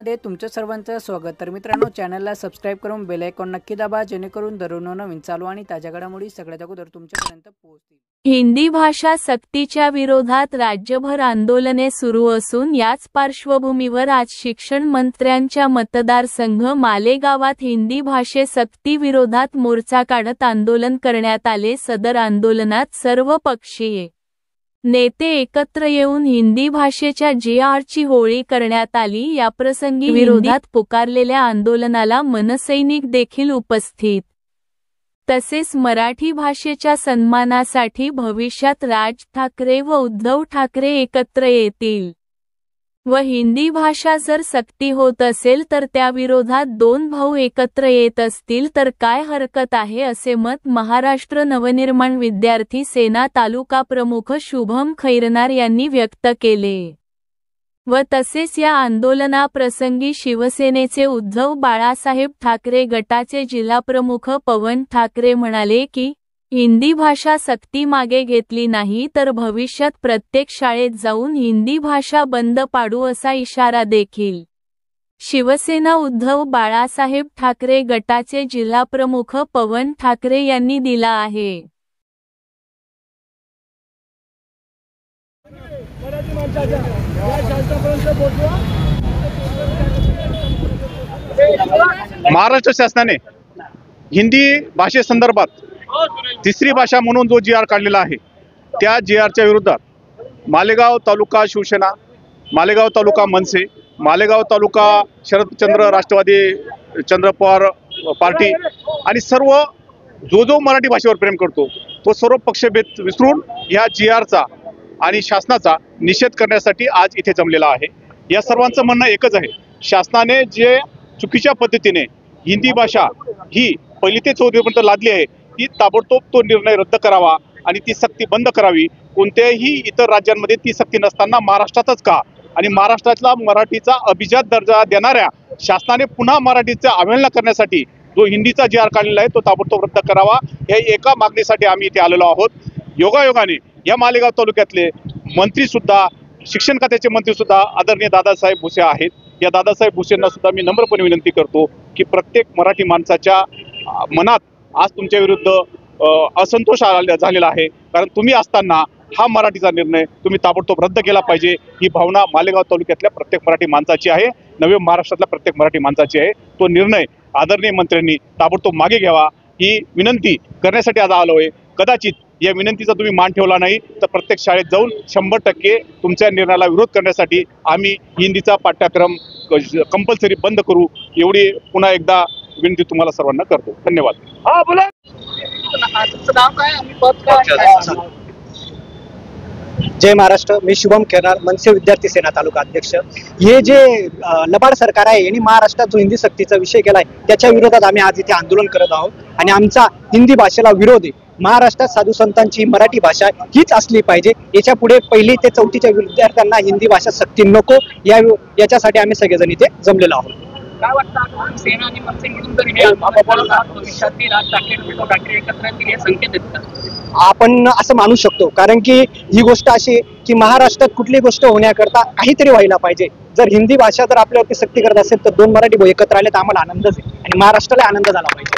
मध्ये तुमचं सर्वांचं स्वागत। तर मित्रांनो, चॅनलला सबस्क्राइब करून बेल आयकॉन नक्की दाबा, जेणेकरून दररोज नवीन चालू आणि ताज्या घडामोडी सगळ्यात अगोदर तुमच्यापर्यंत पोहोचतील। हिंदी भाषा सक्तीच्या विरोधात राज्यभर आंदोलने सुरू असून याच पार्श्वभूमीवर आज शिक्षण मंत्र्यांच्या मतदारसंघ मालेगावात हिंदी भाषे सक्ती विरोधात मोर्चा काढत आंदोलन करण्यात आले। सदर आंदोलनात सर्व पक्षीय नेते एकत्र येऊन हिंदी भाषेच्या जी.आरची होळी करण्यात आली। याप्रसंगी विरोधात पुकारलेल्या आंदोलनाला मनसैनिक देखील उपस्थित। तसेच मराठी भाषेच्या सन्मानासाठी भविष्यात राज ठाकरे व उद्धव ठाकरे एकत्र येतील व हिंदी भाषा जर सक्ती होत असेल तर त्या विरोधात दोन भाऊ एकत्र येत असतील तर काय हरकत आहे, असे मत महाराष्ट्र नवनिर्माण विद्यार्थी सेना तालुका प्रमुख शुभम खैरनार यांनी व्यक्त केले व तसेच या आंदोलनाप्रसंगी शिवसेनेचे उद्धव बाळासाहेब ठाकरे गटाचे जिल्हाप्रमुख पवन ठाकरे म्हणाले की हिंदी भाषा सक्ती मागे घेतली नाही तर भविष्यात प्रत्येक शाळेत जाऊन हिंदी भाषा बंद पाडू असा इशारा देखील शिवसेना उद्धव बाळासाहेब ठाकरे गटाचे जिल्हाप्रमुख पवन ठाकरे यांनी दिला आहे। महाराष्ट्र शासनाने हिंदी भाषेसंदर्भात तिसरी भाषा म्हणून जो जी.आर काढलेला आहे त्या जी.आरच्या विरोधात मालेगाव तालुका शिवसेना, मालेगाव तालुका मनसे, मालेगाव तालुका शरदचंद्र राष्ट्रवादी चंद्र पवार पार्टी आणि सर्व जो मराठी भाषेवर प्रेम करतो तो सर्व पक्षभेद विसरून या जी.आरचा आणि शासनाचा निषेध करण्यासाठी आज इथे जमलेला आहे। या सर्वांचं म्हणणं एकच आहे, शासनाने जे चुकीच्या पद्धतीने हिंदी भाषा ही पहिली ते 4वी पर्यंत लादली आहे ती ताबडतोब तो निर्णय रद्द करावा आणि ती सक्ती बंद करावी। कोणत्याही इतर राज्यांमध्ये ती सक्ती नसताना महाराष्ट्रातच का, आणि महाराष्ट्रातला मराठीचा अभिजात दर्जा देणाऱ्या शासनाने पुन्हा मराठीचा अवहेलना करण्यासाठी जो हिंदीचा जी.आर काढलेला आहे तो ताबडतोब रद्द करावा, या एका मागणीसाठी आम्ही इथे आलेलो आहोत। योगायोगाने या मालेगाव तालुक्यातले मंत्री सुद्धा, शिक्षण खात्याचे मंत्री सुद्धा आदरणीय दादासाहेब भुसे आहेत। या दादासाहेब भुसेंना सुद्धा मी नम्रपणे विनंती करतो की प्रत्येक मराठी माणसाच्या मनात आज तुमच्या विरुद्ध असंतोष झालेला आहे, कारण तुम्ही असताना हा मराठीचा निर्णय तुम्ही ताबडतोब रद्द केला पाहिजे। ही भावना मालेगाव तालुक्यातल्या प्रत्येक मराठी माणसाची आहे, नवे महाराष्ट्रातल्या प्रत्येक मराठी माणसाची आहे। तो निर्णय आदरणीय मंत्र्यांनी ताबडतोब मागे घ्यावा ही विनंती करण्यासाठी आज आलो आहे। कदाचित या विनंतीचा तुम्ही मान ठेवला नाही तर प्रत्येक शाळेत जाऊन 100% तुमच्या निर्णयाला विरोध करण्यासाठी आम्ही हिंदीचा पाठ्यक्रम कंपल्सरी बंद करू, एवढी पुन्हा एकदा विनंती तुम्हाला सर्वांना करतो। धन्यवाद। हा बोला। जय महाराष्ट्र, मी शुभम खैरनार, मनसे विद्यार्थी सेना तालुका अध्यक्ष। हे जे लबाड सरकार आहे यांनी महाराष्ट्रात जो हिंदी सक्तीचा विषय केलाय त्याच्या विरोधात आम्ही आज इथे आंदोलन करत आहोत आणि आमचा हिंदी भाषेला विरोध आहे। महाराष्ट्रात साधू संतांची मराठी भाषा हीच असली पाहिजे। याच्या पुढे 1ली ते 4थीच्या विद्यार्थ्यांना हिंदी भाषा सक्ती नको, याच्यासाठी आम्ही सगळेजण इथे जमलेलो आहोत। काय वाटतं, सेना आणि मनसे मिळून जर भविष्यातील राज ठाकरे उद्धव ठाकरे एकत्र येतील हे संकेत देतात? आपण असं मानू शकतो, कारण की ही गोष्ट अशी आहे की महाराष्ट्रात कुठली गोष्ट होण्याकरता काहीतरी व्हायला पाहिजे। जर हिंदी भाषा जर आपल्यावरती सक्ती करत असेल तर 2 मराठी भाऊ एकत्र आले तर आम्हाला आनंदच आहे आणि महाराष्ट्राला आनंद झाला पाहिजे।